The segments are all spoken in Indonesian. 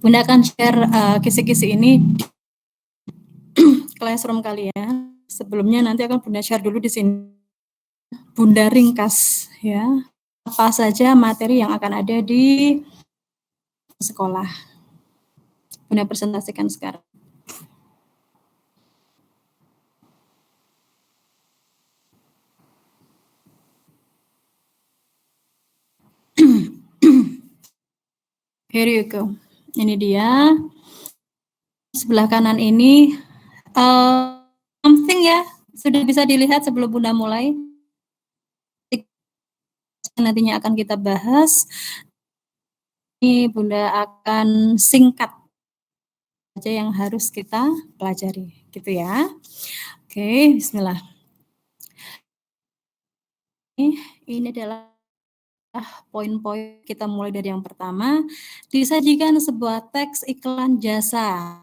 Bunda akan share kisi-kisi ini di classroom kalian. Sebelumnya nanti akan Bunda share dulu di sini. Bunda ringkas ya, apa saja materi yang akan ada di sekolah. Bunda presentasikan sekarang. Here you go. Ini dia. Sebelah kanan ini something ya, sudah bisa dilihat sebelum Bunda mulai. Nantinya akan kita bahas. Ini Bunda akan singkat aja yang harus kita pelajari, gitu ya. Oke, bismillah. Ini adalah poin-poin. Kita mulai dari yang pertama, disajikan sebuah teks iklan jasa.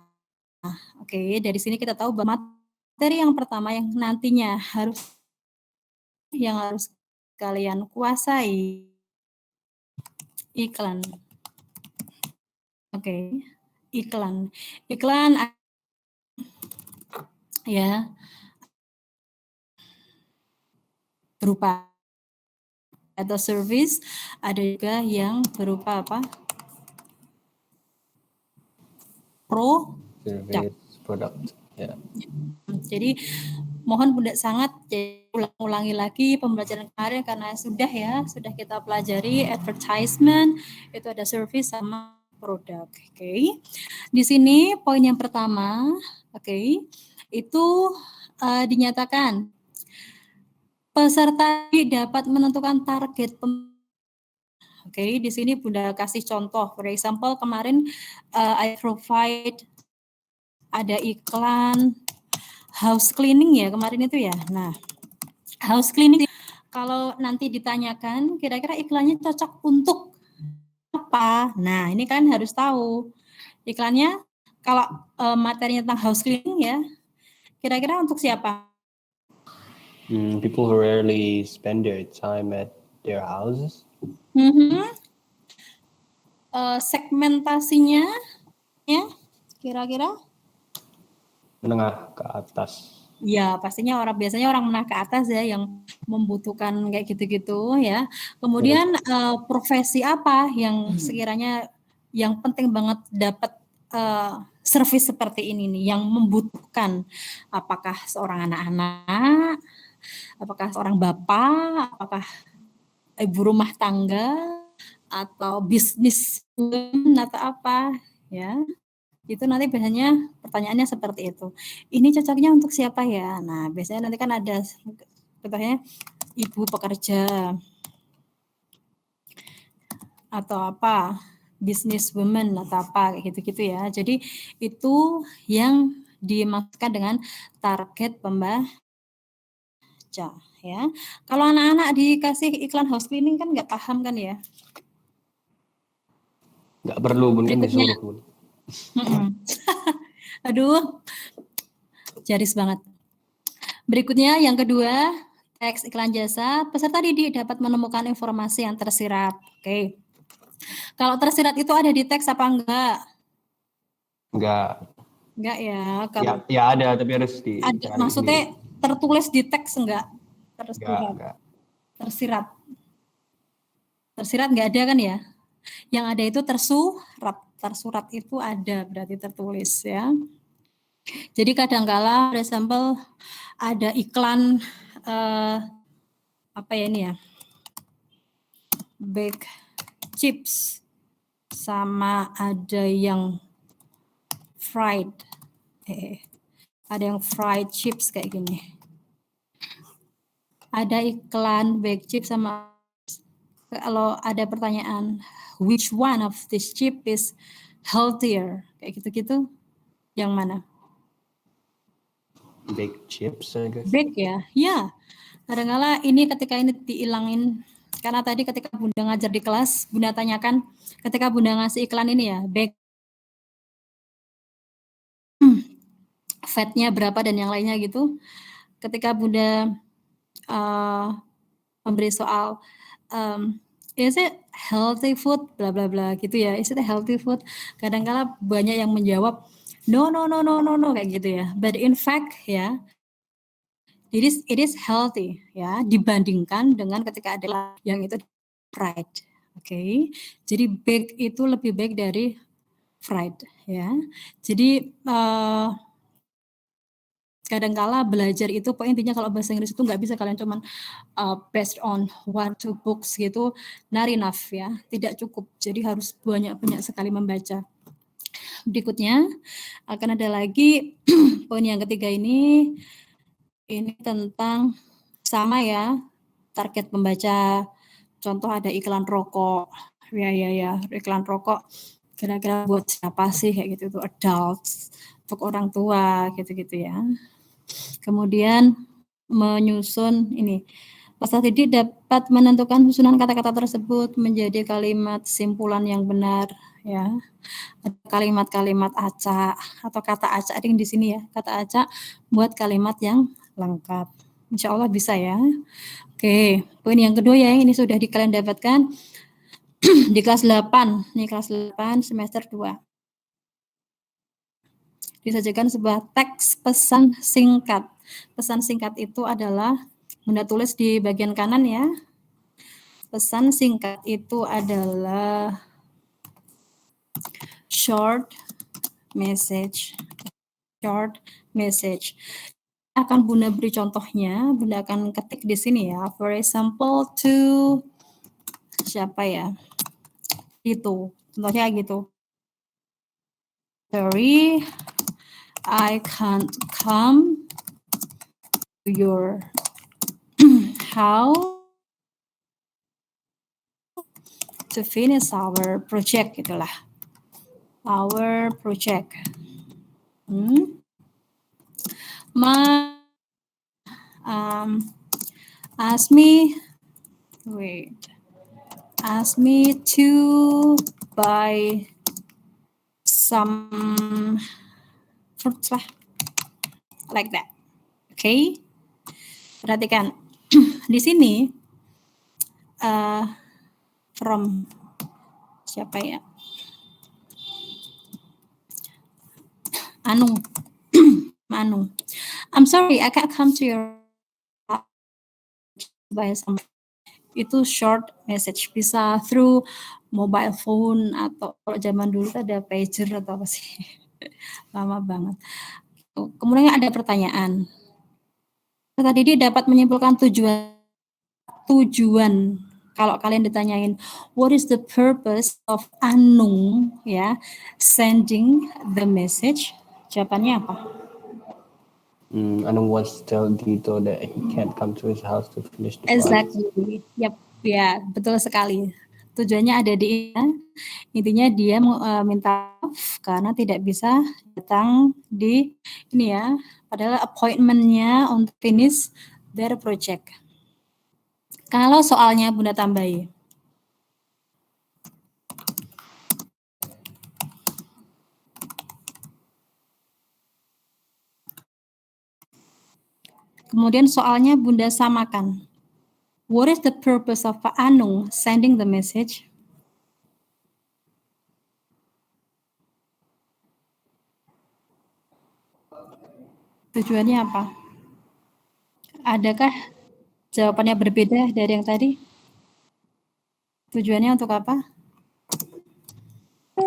Oke, dari sini kita tahu bahwa materi yang pertama yang nantinya harus kalian kuasai, iklan. Oke, iklan ya berupa atau service, ada juga yang berupa apa? Product. Ya. Jadi mohon Bunda sangat ulangi lagi pembelajaran kemarin karena sudah kita pelajari advertisement, itu ada service sama produk. Oke. Di sini poin yang pertama, itu dinyatakan peserta dapat menentukan target. Oke, di sini Bunda kasih contoh. For example, kemarin I provide ada iklan house cleaning ya kemarin itu ya. Nah, house cleaning kalau nanti ditanyakan kira-kira iklannya cocok untuk apa? Nah, ini kan harus tahu. Iklannya kalau materinya tentang house cleaning ya, kira-kira untuk siapa? People who rarely spend their time at their houses. Segmentasinya ya kira-kira menengah ke atas. Ya, pastinya biasanya orang menengah ke atas ya yang membutuhkan kayak gitu-gitu ya. Kemudian profesi apa yang sekiranya yang penting banget dapat service seperti ini nih yang membutuhkan, apakah seorang anak-anak, apakah seorang bapak, apakah ibu rumah tangga atau bisnis atau apa ya. Itu nanti biasanya pertanyaannya seperti itu. Ini cocoknya untuk siapa ya? Nah, biasanya nanti kan ada contohnya ibu pekerja atau apa, business woman atau apa kayak gitu-gitu ya. Jadi itu yang dimaksudkan dengan target pembaca ya. Kalau anak-anak dikasih iklan house cleaning kan nggak paham kan ya? Nggak perlu Bun, kan Berikutnya. disuruh Bun. Aduh, jaris banget. Berikutnya yang kedua, teks iklan jasa, peserta didik dapat menemukan informasi yang tersirat. Oke. Kalau tersirat itu ada di teks apa enggak? Enggak. Enggak ya. Kalau ya ada, tapi harus ada, maksudnya sendiri. Tertulis di teks enggak? Enggak. Tersirat. Tersirat enggak ada kan ya? Yang ada itu tersurat. Tersurat itu ada, berarti tertulis ya. Jadi kadangkala, for example, ada iklan apa ya ini ya? Bag chips sama ada yang fried. Ada yang fried chips kayak gini. Ada iklan bag chips sama kalau ada pertanyaan which one of this chip is healthier kayak gitu-gitu, yang mana? Bag chips, I guess. Bag ya, ya. Kadang-kala ini ketika ini diilangin karena tadi ketika Bunda ngajar di kelas, Bunda tanyakan ketika Bunda ngasih iklan ini ya, bag fatnya berapa dan yang lainnya gitu. Ketika Bunda memberi soal is it healthy food bla bla bla gitu ya, is it a healthy food, kadang-kala banyak yang menjawab no no no no no no kayak gitu ya, but in fact ya it is healthy ya dibandingkan dengan ketika ada yang itu fried. Oke. Jadi baked itu lebih baik dari fried ya. Jadi kadangkala belajar itu intinya kalau bahasa Inggris itu nggak bisa kalian cuman based on one two books gitu, not enough ya, tidak cukup. Jadi harus banyak-banyak sekali membaca. Berikutnya akan ada lagi poin yang ketiga ini tentang sama ya, target pembaca. Contoh ada iklan rokok, ya, iklan rokok kira-kira buat siapa sih kayak gitu, itu adults, untuk orang tua gitu-gitu ya. Kemudian menyusun ini, peserta didik dapat menentukan susunan kata-kata tersebut menjadi kalimat simpulan yang benar ya. Ada kalimat-kalimat acak atau kata acak di sini ya, kata acak buat kalimat yang lengkap. Insya Allah bisa ya. Oke, poin yang kedua ya, ini sudah kalian dapatkan di kelas 8, ini kelas 8 semester 2. Disajikan sebuah teks pesan singkat. Pesan singkat itu adalah Bunda tulis di bagian kanan ya. Pesan singkat itu adalah short message. Short message. Akan Bunda beri contohnya, Bunda akan ketik di sini ya. For example to siapa ya? Itu. Contohnya gitu. Sorry, I can't come to your house to finish our project gitulah. Our project. Ask me to buy some fruits lah, like that. Okay, perhatikan di sini from siapa ya? Anung. Anung. I'm sorry, I can't come to your buy some. Itu short message, bisa through mobile phone atau kalau zaman dulu ada pager atau apa sih. Lama banget. Kemudian ada pertanyaan. Tadi dia dapat menyimpulkan tujuan. Kalau kalian ditanyain, what is the purpose of Anung ya sending the message? Jawabannya apa? Anung wants to tell Dito that he can't come to his house to finish the project. Exactly. Yep. Ya, betul sekali. Tujuannya ada di intinya dia minta maaf karena tidak bisa datang di ini ya, padahal appointment-nya untuk finish their project. Kalau soalnya Bunda tambahi. Kemudian soalnya Bunda samakan. What is the purpose of Pak Anung sending the message? Tujuannya apa? Adakah jawabannya berbeda dari yang tadi? Tujuannya untuk apa?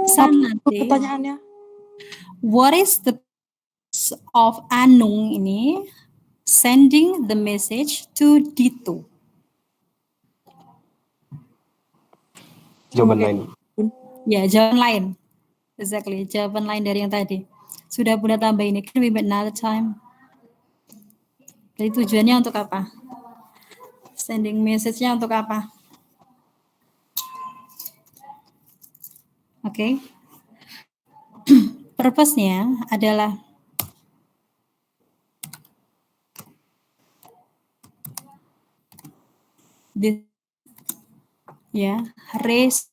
Sama sih. Pertanyaannya. What is the purpose of Anung ini sending the message to Dito? Jawaban lain. Ya, jawaban lain. Exactly, jawaban lain dari yang tadi. Sudah Bunda tambah ini, can we make another time? Jadi tujuannya untuk apa? Sending message-nya untuk apa? Oke. Purpose-nya adalah raise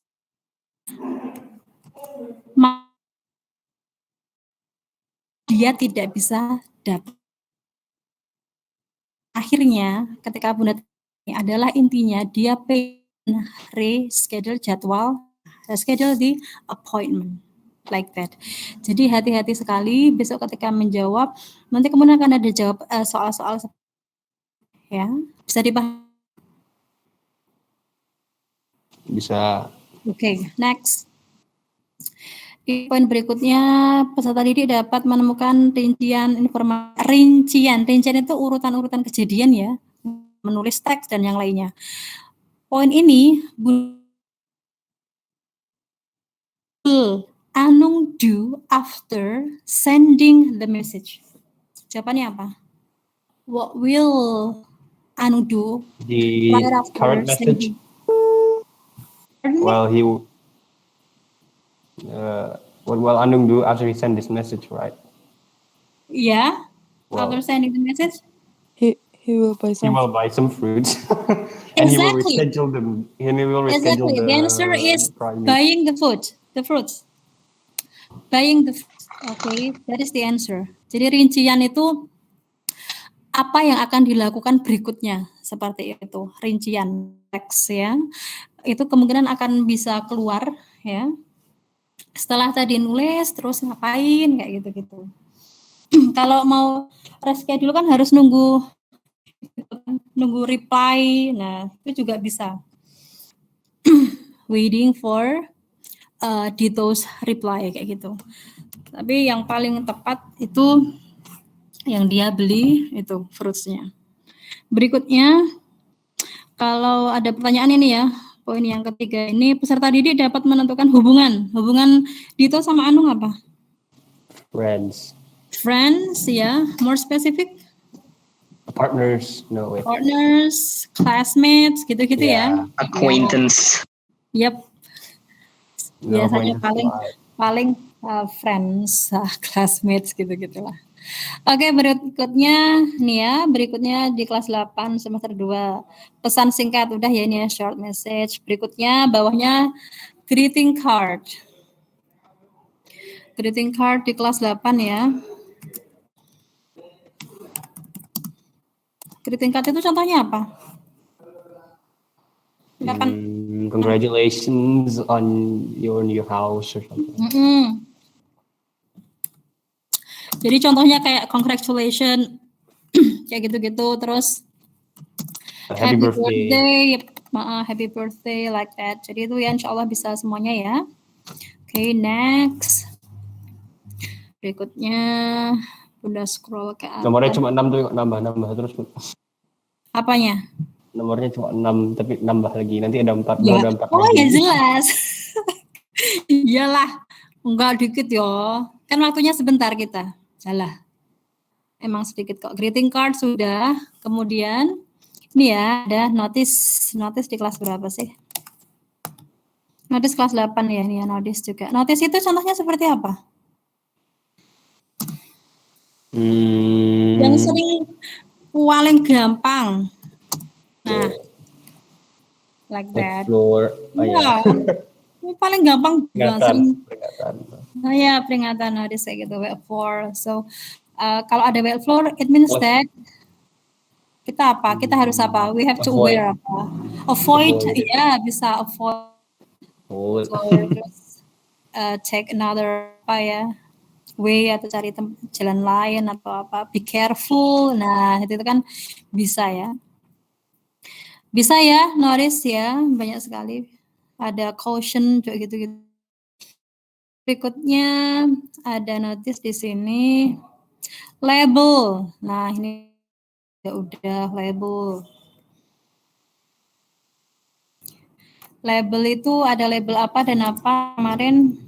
dia tidak bisa dapat. Akhirnya ketika Bunda adalah intinya dia reschedule jadwal, reschedule the appointment like that. Jadi hati-hati sekali besok ketika menjawab, nanti kemudian akan ada jawab soal-soal ya, bisa dipahami. Bisa. Oke, next. Di poin berikutnya, peserta didik dapat menemukan rincian informasi. Rincian itu urutan-urutan kejadian ya, menulis teks dan yang lainnya. Poin ini Anung do after sending the message. Jawabannya apa? What will Anung do The right after current message. Well, what will Anung do after he send this message, right? Yeah. Well, After sending the message, He will buy he some. will buy some fruits, and he will Exactly. reschedule them. And he will reschedule exactly. the The answer is prime meeting. buying the fruits. Buying the fruits. Okay, that is the answer. Jadi rincian itu apa yang akan dilakukan berikutnya, seperti itu. Rincian teks ya. Itu kemungkinan akan bisa keluar ya. Setelah tadi nulis terus ngapain kayak gitu-gitu. Kalau mau reschedule kan harus nunggu reply. Nah, itu juga bisa. Waiting for Dito's reply kayak gitu. Tapi yang paling tepat itu yang dia beli itu fruitsnya. Berikutnya, kalau ada pertanyaan ini ya, poin yang ketiga ini peserta didik dapat menentukan hubungan Dito sama Anung apa? Friends ya, more specific. Partners, no wait. Partners, classmates, gitu-gitu ya. Acquaintance. Yep. No, Biasanya acquaintance. paling friends, classmates gitu-gitulah. Oke, berikutnya nih ya, berikutnya di kelas 8 semester 2. Pesan singkat udah ya ini ya, short message. Berikutnya bawahnya greeting card. Greeting card di kelas 8 ya. Greeting card itu contohnya apa? Congratulations on your new house or something. Jadi contohnya kayak congratulations kayak gitu-gitu, terus happy birthday, happy birthday like that. Jadi itu ya insya Allah bisa semuanya ya. Oke, next. Berikutnya udah scroll ke atas. Nomornya cuma 6 tuh, nambah terus. Apanya? Nomornya cuma 6 tapi nambah lagi. Nanti ada 4, ya. ada 4 Oh lagi. ya jelas. Iyalah, enggak dikit ya. Kan waktunya sebentar kita. Salah. Emang sedikit kok. Greeting card sudah. Kemudian ini ya ada notice di kelas berapa sih? Notice kelas 8 ya, ini ya notice juga. Notice itu contohnya seperti apa? Yang sering paling gampang. Nah, like that. Floor. Ya. Paling gampang Peringatan. Nah ya, peringatan notice kayak gitu, wait for. So, kalau ada wait for, it means that kita apa? Kita harus apa? We have to aware apa? Avoid. Ya, bisa avoid. So, terus take another apa ya? Way atau cari jalan lain atau apa? Be careful. Nah, itu kan bisa ya. Bisa ya, notice ya, banyak sekali. Ada caution juga gitu-gitu. Berikutnya ada notice di sini. Label. Nah, ini udah label. Label itu ada label apa dan apa kemarin?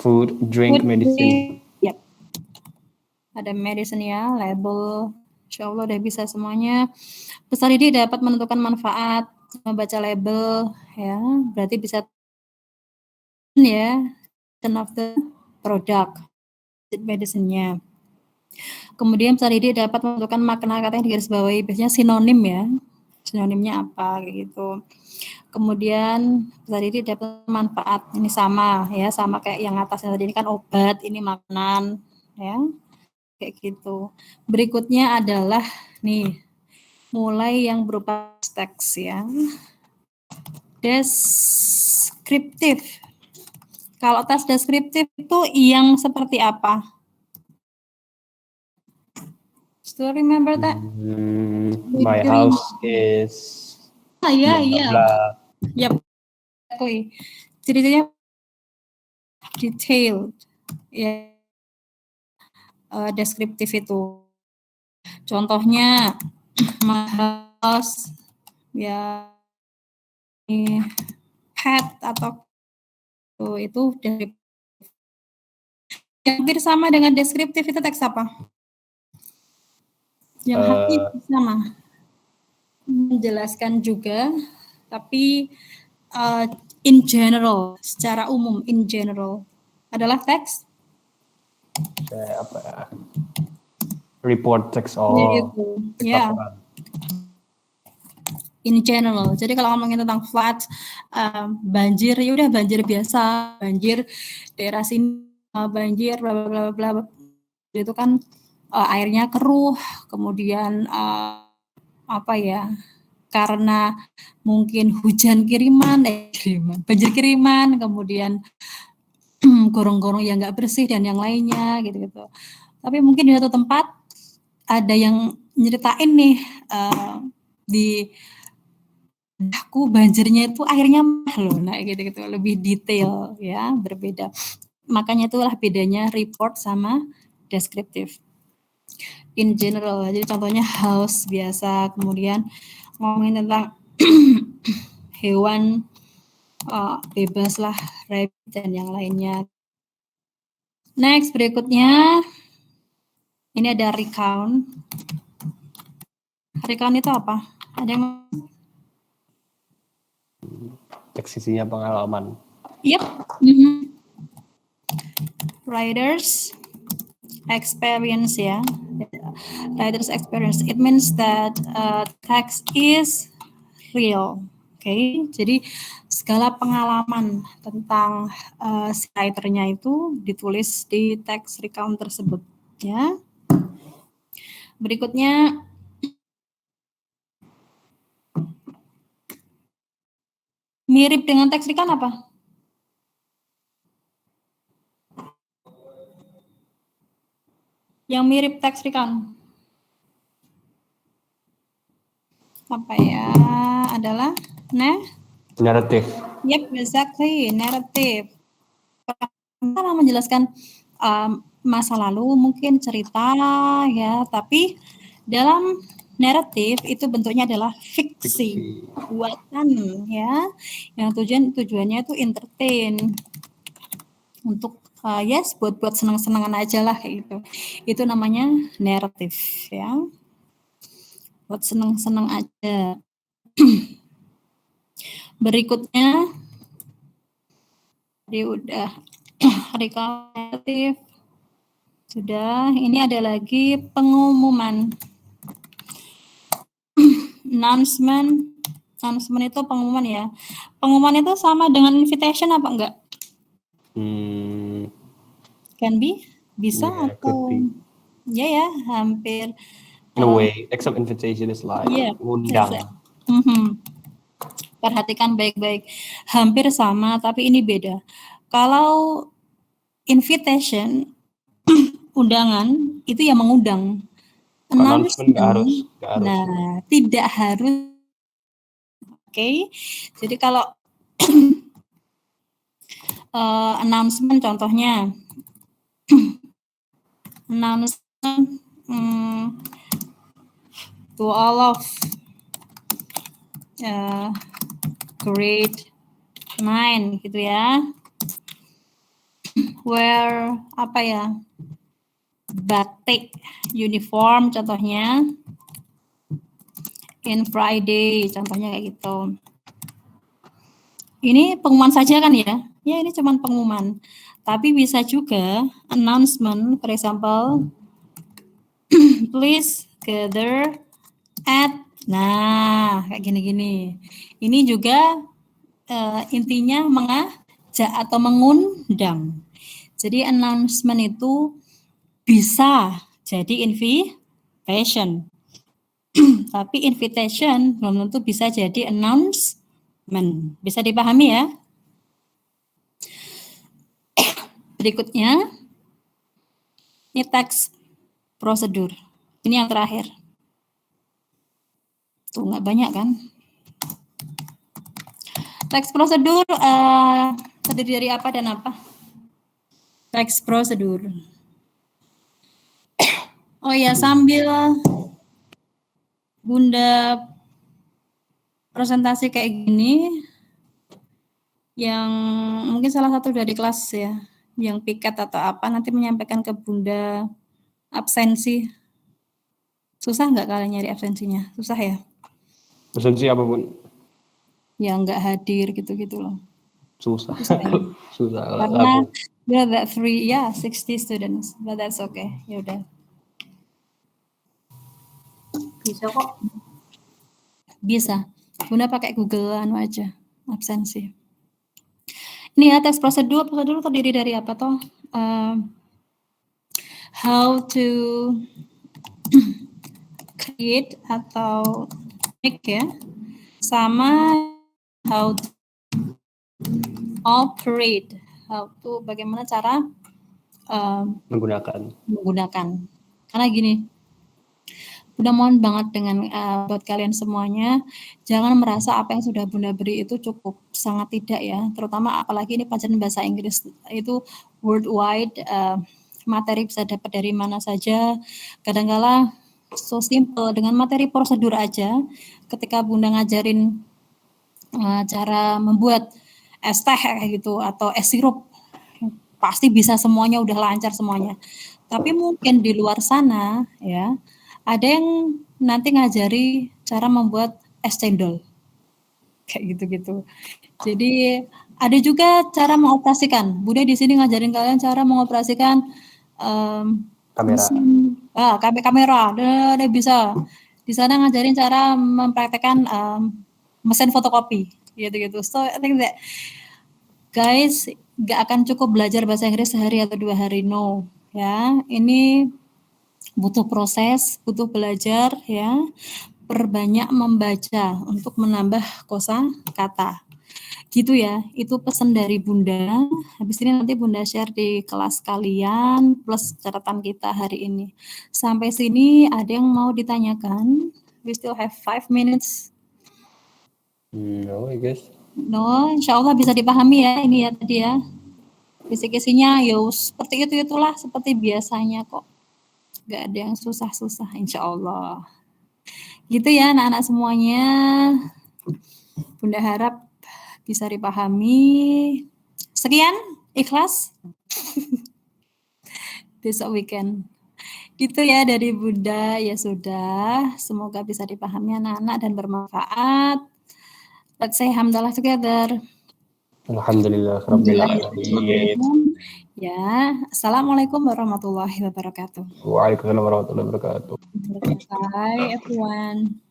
Food, drink, medicine. Yep. Ada medicine ya, label. Insya Allah udah bisa semuanya. Peserta didik dapat menentukan manfaat membaca label, ya. Berarti bisa ya, of the product, medicine-nya. Kemudian peserta didik dapat menentukan makna kata yang digarisbawahi, biasanya sinonim ya. Sinonimnya apa kayak gitu. Kemudian peserta didik dapat manfaat, ini sama ya, sama kayak yang atasnya tadi, ini kan obat, ini makanan ya. Kayak gitu. Berikutnya adalah nih mulai yang berupa teks ya. Deskriptif. Kalau tes deskriptif itu yang seperti apa? Still remember that? My house is Ya, blah, ya. blah. Yep. Exactly. Ceritanya detailed. Ya. Deskriptif itu. Contohnya my house ya pet atau itu deskriptif. Yang hampir sama dengan deskriptif itu teks apa? Yang hampir sama. Menjelaskan juga, tapi in general, secara umum, in general adalah teks. Kayak apa ya? Report text Ya. In general. Jadi kalau ngomongin tentang flood, banjir, ya udah banjir biasa, banjir daerah sini, banjir bla bla bla bla. Itu kan airnya keruh, kemudian apa ya? Karena mungkin hujan kiriman, banjir kiriman, kemudian gorong-gorong yang nggak bersih dan yang lainnya gitu-gitu. Tapi mungkin di satu tempat ada yang nyeritain nih di aku banjirnya itu airnya loh, nah gitu-gitu, lebih detail ya, berbeda. Makanya itulah bedanya report sama deskriptif. In general, jadi contohnya house biasa, kemudian ngomongin tentang hewan bebas lah, rabbit dan yang lainnya. Next, berikutnya ini ada recount. Recount itu apa? Ada yang teks isinya pengalaman. Yep. Writers experience ya. Writers experience. It means that text is real. Oke, jadi segala pengalaman tentang si writernya itu ditulis di teks recount tersebut ya. Berikutnya mirip dengan teks recount apa? Yang mirip teks recount apa ya? Adalah Narrative. Yep, exactly, narrative. Kita menjelaskan masa lalu, mungkin cerita ya, tapi dalam naratif itu bentuknya adalah fiksi buatan ya, yang tujuannya itu entertain, untuk buat senang-senangan aja lah kayak gitu. Itu namanya naratif ya, buat senang-senang aja. Berikutnya dia udah recapitulatif sudah. Ini ada lagi pengumuman. Announcement itu pengumuman ya. Pengumuman itu sama dengan invitation apa enggak? Can be, bisa atau ya hampir. In a way, except invitation is like undang. Perhatikan baik-baik, hampir sama tapi ini beda. Kalau invitation undangan itu yang mengundang. Announcement nggak harus. Nah, tidak harus. Oke. Jadi kalau announcement contohnya announcement to all of grade 9 gitu ya. Wear apa ya? Batik uniform contohnya. In Friday contohnya kayak gitu. Ini pengumuman saja kan ya? Ya ini cuma pengumuman. Tapi bisa juga announcement, for example, please gather at, nah kayak gini-gini. Ini juga intinya mengajak atau mengundang. Jadi announcement itu bisa jadi invitation. Tapi invitation belum tentu bisa jadi announcement. Bisa dipahami ya? Berikutnya, ini teks prosedur. Ini yang terakhir. Tuh nggak banyak kan? Teks prosedur terdiri dari apa dan apa? Teks prosedur. Oh ya, sambil Bunda presentasi kayak gini, yang mungkin salah satu dari kelas ya, yang piket atau apa nanti menyampaikan ke Bunda absensi. Susah nggak kalian nyari absensinya? Susah ya? Absensi apa, Bun? Ya nggak hadir gitu-gitu loh. Susah. Susah ya? Susah kalau Karena aku. we have that 60 students, but that's okay. Ya udah. Bisa kok. Bisa. Bunda pakai Google anu aja, absensi. Ini ya teks prosedur. Prosedur terdiri dari apa toh? How to create atau make ya, sama how to operate, how to bagaimana cara menggunakan. Karena gini, Bunda mohon banget dengan buat kalian semuanya, jangan merasa apa yang sudah Bunda beri itu cukup, sangat tidak ya. Terutama apalagi ini pelajaran bahasa Inggris itu worldwide, materi bisa dapat dari mana saja. Kadang-kala so simple dengan materi prosedur aja. Ketika Bunda ngajarin cara membuat es teh kayak gitu atau es sirup, pasti bisa semuanya, udah lancar semuanya. Tapi mungkin di luar sana ya, ada yang nanti ngajari cara membuat es cendol. Kayak gitu-gitu. Jadi ada juga cara mengoperasikan. Bunda di sini ngajarin kalian cara mengoperasikan Kamera. Kamera. Udah bisa. Di sana ngajarin cara mempraktekkan mesin fotokopi gitu-gitu. So I think that guys gak akan cukup belajar bahasa Inggris sehari atau 2 hari, no ya. Ini butuh proses, butuh belajar ya. Perbanyak membaca untuk menambah kosakata. Gitu ya. Itu pesan dari Bunda. Habis ini nanti Bunda share di kelas kalian plus catatan kita hari ini. Sampai sini ada yang mau ditanyakan? We still have 5 minutes. No, I guess. No, insya Allah bisa dipahami ya ini ya tadi ya. Kisi-kisinya ya seperti itulah, seperti biasanya kok. Gak ada yang susah-susah insya Allah. Gitu ya anak-anak semuanya. Bunda harap bisa dipahami. Sekian, ikhlas. Besok weekend. Gitu ya dari Bunda, ya sudah. Semoga bisa dipahami anak-anak dan bermanfaat. Let's say hamdalah together. Alhamdulillah rabbil alamin. Ya, assalamualaikum warahmatullahi wabarakatuh. Waalaikumsalam warahmatullahi wabarakatuh. Bye everyone.